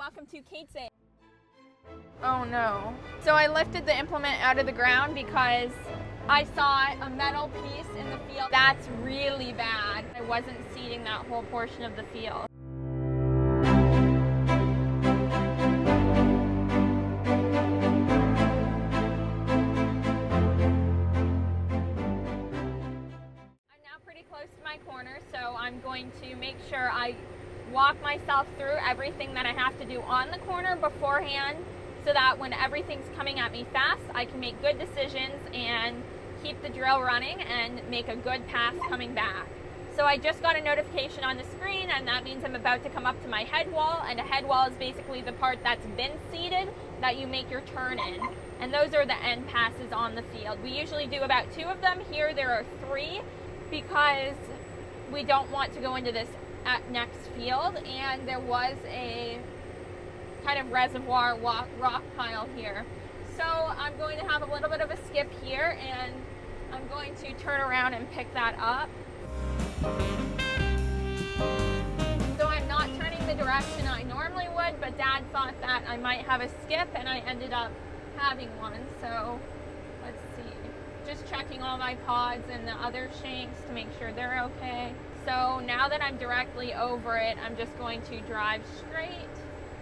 welcome to Kate's A. Oh no. So I lifted the implement out of the ground because I saw a metal piece in the field. That's really bad. I wasn't seeding that whole portion of the field. I'm now pretty close to my corner, so I'm going to make sure I walk myself through everything that I have to do on the corner beforehand, so that when everything's coming at me fast, I can make good decisions and keep the drill running and make a good pass coming back. So I just got a notification on the screen, and that means I'm about to come up to my head wall, and a head wall is basically the part that's been seeded that you make your turn in. And those are the end passes on the field. We usually do about 2 of them. Here there are 3 because we don't want to go into this next field, and there was a kind of reservoir rock pile here. So I'm going to have a little bit of a skip here, and I'm going to turn around and pick that up. So I'm not turning the direction I normally would, but Dad thought that I might have a skip, and I ended up having one. So let's see. Just checking all my pods and the other shanks to make sure they're okay. So now that I'm directly over it, I'm just going to drive straight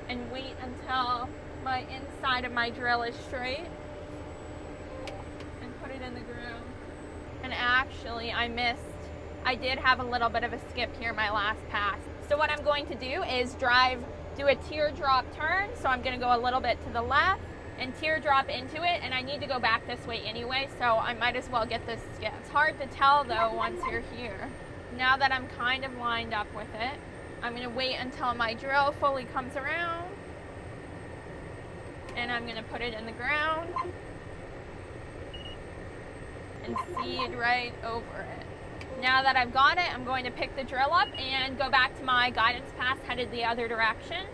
and wait until my inside of my drill is straight and put it in the ground. And actually I did have a little bit of a skip here my last pass. So what I'm going to do is do a teardrop turn. So I'm gonna go a little bit to the left and teardrop into it, and I need to go back this way anyway, so I might as well get this skip. It's hard to tell though once you're here. Now that I'm kind of lined up with it, I'm gonna wait until my drill fully comes around, and I'm gonna put it in the ground and seed right over it. Now that I've got it, I'm going to pick the drill up and go back to my guidance path headed the other direction,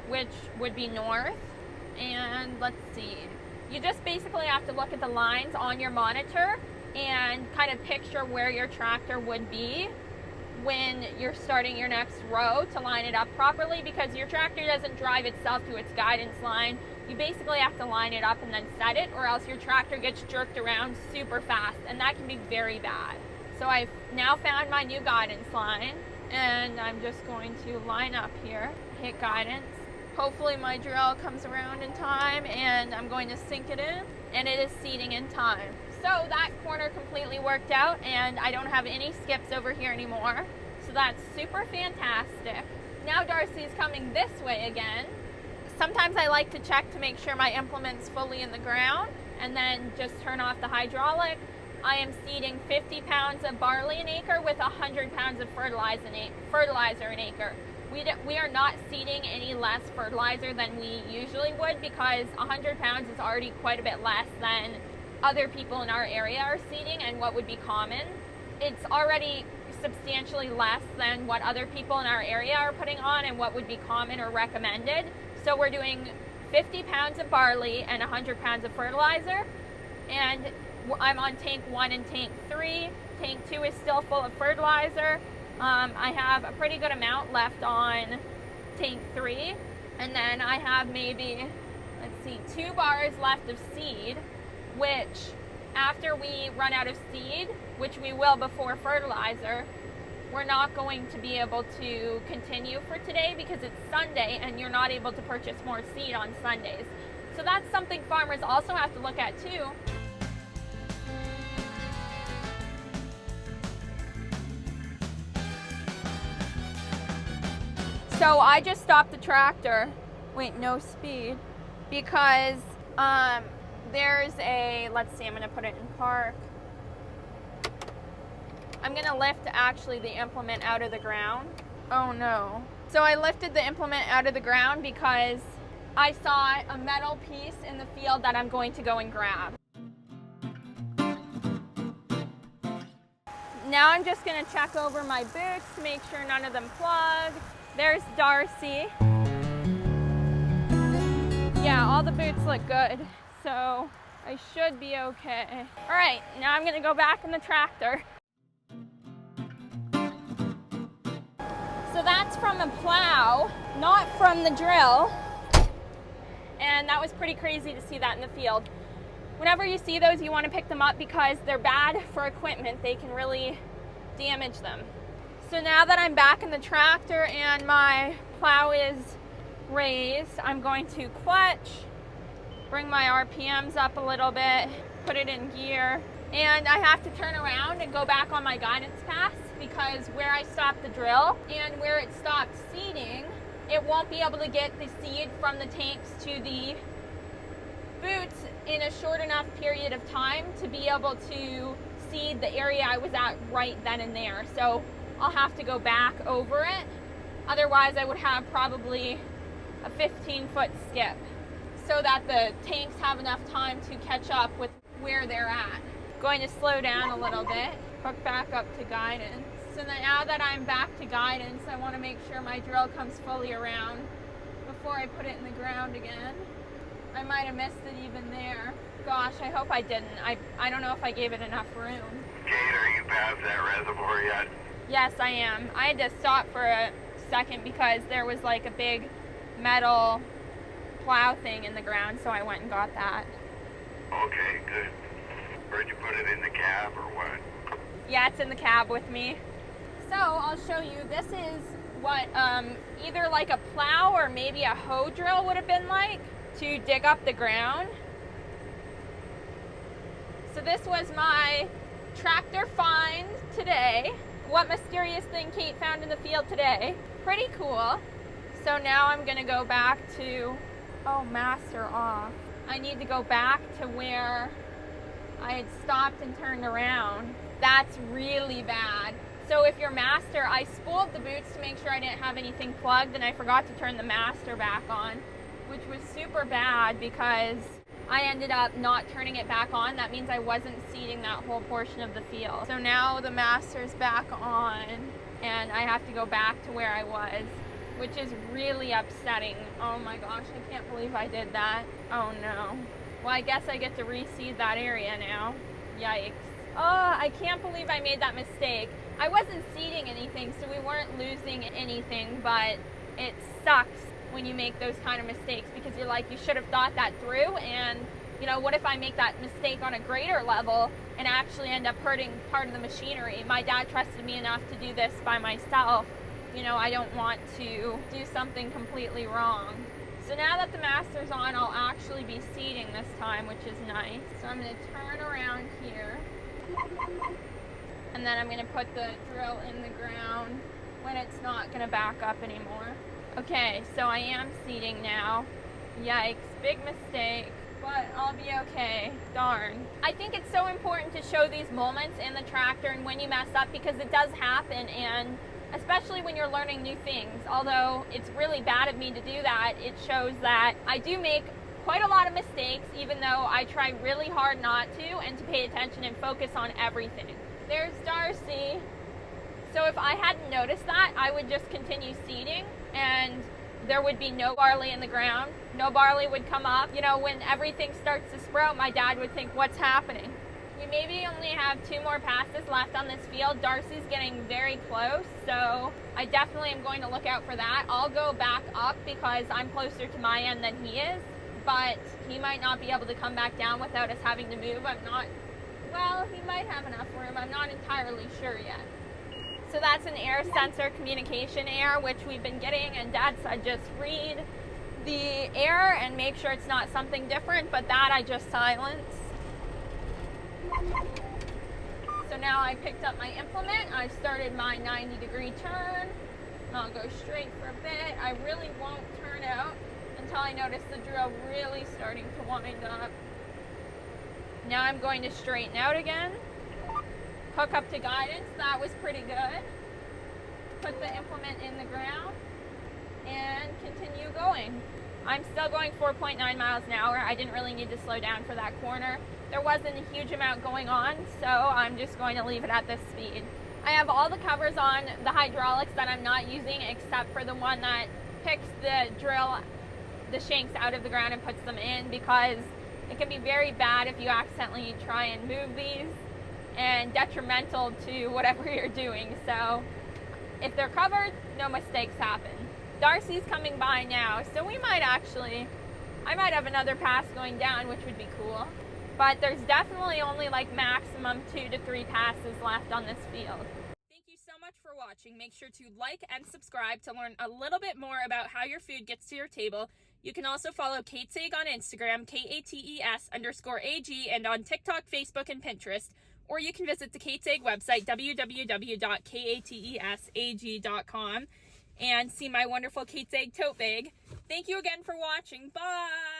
which would be north. And let's see, you just basically have to look at the lines on your monitor and kind of picture where your tractor would be when you're starting your next row to line it up properly, because your tractor doesn't drive itself to its guidance line. You basically have to line it up and then set it, or else your tractor gets jerked around super fast, and that can be very bad. So I've now found my new guidance line, and I'm just going to line up here, hit guidance. Hopefully my drill comes around in time, and I'm going to sink it in, and it is seeding in time. So that corner completely worked out, and I don't have any skips over here anymore. So that's super fantastic. Now Darcy's coming this way again. Sometimes I like to check to make sure my implement's fully in the ground, and then just turn off the hydraulic. I am seeding 50 pounds of barley an acre with 100 pounds of fertilizer an acre. We are not seeding any less fertilizer than we usually would, because 100 pounds is already quite a bit less than other people in our area are seeding and what would be common. It's already substantially less than what other people in our area are putting on and what would be common or recommended. So we're doing 50 pounds of barley and 100 pounds of fertilizer, and I'm on tank 1 and tank 3. Tank 2 is still full of fertilizer. I have a pretty good amount left on tank 3, and then I have maybe, 2 bars left of seed, which after we run out of seed, which we will before fertilizer, we're not going to be able to continue for today because it's Sunday and you're not able to purchase more seed on Sundays. So that's something farmers also have to look at too. So I just stopped the tractor, no speed, because there's I'm gonna put it in park. I'm gonna lift actually the implement out of the ground. Oh no. So I lifted the implement out of the ground because I saw a metal piece in the field that I'm going to go and grab. Now I'm just gonna check over my boots to make sure none of them plug. There's Darcy. Yeah, all the boots look good, so I should be okay. All right, now I'm gonna go back in the tractor. So So that's from a plow, not from the drill. And that was pretty crazy to see that in the field. Whenever you see those, you want to pick them up because they're bad for equipment. They can really damage them. So now that I'm back in the tractor and my plow is raised, I'm going to clutch, bring my RPMs up a little bit, put it in gear, and I have to turn around and go back on my guidance path because where I stopped the drill and where it stopped seeding, it won't be able to get the seed from the tanks to the boots in a short enough period of time to be able to seed the area I was at right then and there. So I'll have to go back over it. Otherwise, I would have probably a 15-foot skip so that the tanks have enough time to catch up with where they're at. Going to slow down a little bit, hook back up to guidance. So now that I'm back to guidance, I want to make sure my drill comes fully around before I put it in the ground again. I might have missed it even there. Gosh, I hope I didn't. I don't know if I gave it enough room. Kate, are you past that reservoir yet? Yes, I am. I had to stop for a second because there was like a big metal plow thing in the ground, so I went and got that. Okay, good. Where'd you put it, in the cab or what? Yeah, it's in the cab with me. So I'll show you, this is what either like a plow or maybe a hoe drill would have been like to dig up the ground. So this was my tractor find today. What mysterious thing Kate found in the field today. Pretty cool. So now I'm gonna go back to, oh, master off. I need to go back to where I had stopped and turned around. That's really bad. So if you're master, I spooled the boots to make sure I didn't have anything plugged, and I forgot to turn the master back on, which was super bad because I ended up not turning it back on. That means I wasn't seeding that whole portion of the field. So now the master's back on, and I have to go back to where I was, which is really upsetting. Oh my gosh, I can't believe I did that. Oh no. Well, I guess I get to reseed that area now. Yikes. Oh, I can't believe I made that mistake. I wasn't seeding anything, so we weren't losing anything, but it sucks when you make those kind of mistakes because you're like, you should have thought that through, and you know, what if I make that mistake on a greater level and actually end up hurting part of the machinery? My dad trusted me enough to do this by myself. You know, I don't want to do something completely wrong. So now that the master's on, I'll actually be seeding this time, which is nice. So I'm going to turn around here, and then I'm going to put the drill in the ground when it's not going to back up anymore. Okay, so I am seeding now. Yikes, big mistake, but I'll be okay. Darn. I think it's so important to show these moments in the tractor and when you mess up, because it does happen, and especially when you're learning new things. Although it's really bad of me to do that, it shows that I do make quite a lot of mistakes, even though I try really hard not to, and to pay attention and focus on everything. There's Darcy. So if I hadn't noticed that, I would just continue seeding and there would be no barley in the ground. No barley would come up. You know, when everything starts to sprout, my dad would think, what's happening? We maybe only have 2 more passes left on this field. Darcy's getting very close, so I definitely am going to look out for that. I'll go back up because I'm closer to my end than he is, but he might not be able to come back down without us having to move. Well, he might have enough room. I'm not entirely sure yet. So that's an air sensor communication error, which we've been getting, and Dad said just read the error and make sure it's not something different, but that I just silenced. So now I picked up my implement, I started my 90-degree turn, and I'll go straight for a bit. I really won't turn out until I notice the drill really starting to wind up. Now I'm going to straighten out again, hook up to guidance, that was pretty good. Put the implement in the ground and continue going. I'm still going 4.9 miles an hour. I didn't really need to slow down for that corner. There wasn't a huge amount going on, so I'm just going to leave it at this speed. I have all the covers on the hydraulics that I'm not using, except for the one that picks the drill, the shanks out of the ground and puts them in, because it can be very bad if you accidentally try and move these and detrimental to whatever you're doing. So If they're covered, no mistakes happen. Darcy's coming by now, so I might have another pass going down, which would be cool. But there's definitely only like maximum 2 to 3 passes left on this field. Thank you so much for watching. Make sure to like and subscribe to learn a little bit more about how your food gets to your table. You can also follow Kate Saag on Instagram, KATES_AG, and on TikTok, Facebook, and Pinterest. Or you can visit the Kate Saag website, www.katesag.com, and see my wonderful Kate Saag tote bag. Thank you again for watching. Bye!